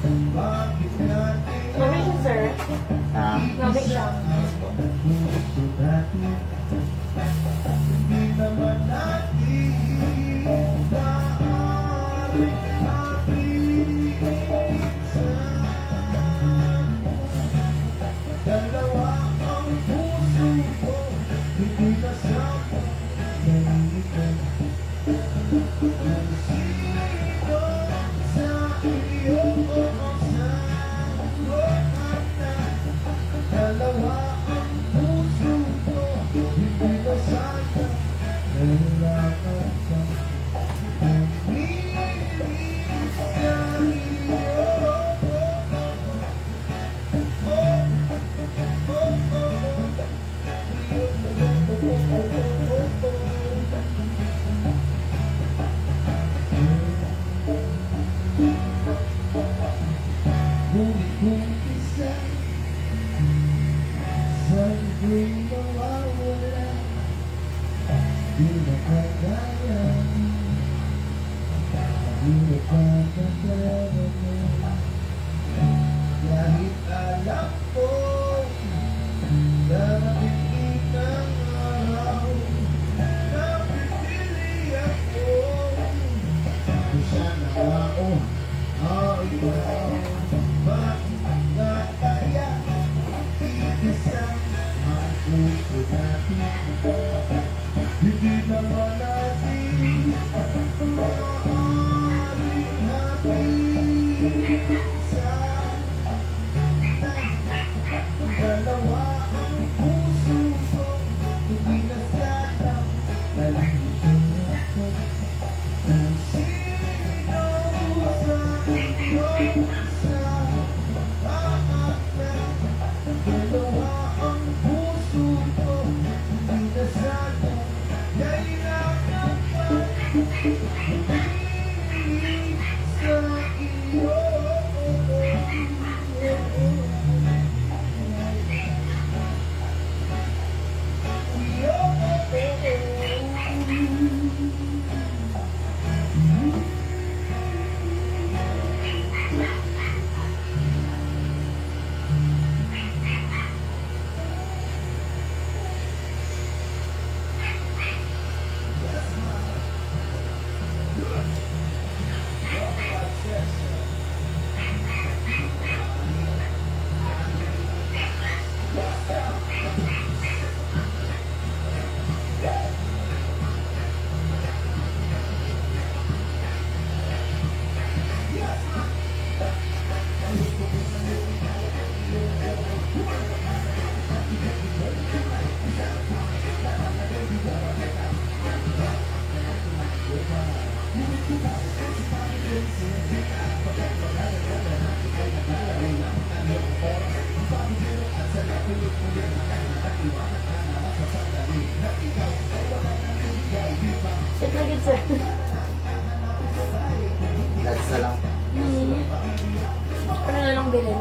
Mami siya, sir. Ha? Mami siya. Kahit alam ko darating ang araw na pipili ako kung sana ako ikaw. Bakit nga kaya iisang ang puso natin? Hindi naman natin maaaring sa dalawa ang puso ko, hindi na sana nalilito ako. Kung sino sa inyo sa aaklan, dalawa ang puso ko, hindi na sana kailangan pa pumili sa iyo. Sit na good, sir. That's na lang. Ano na lang bilhin?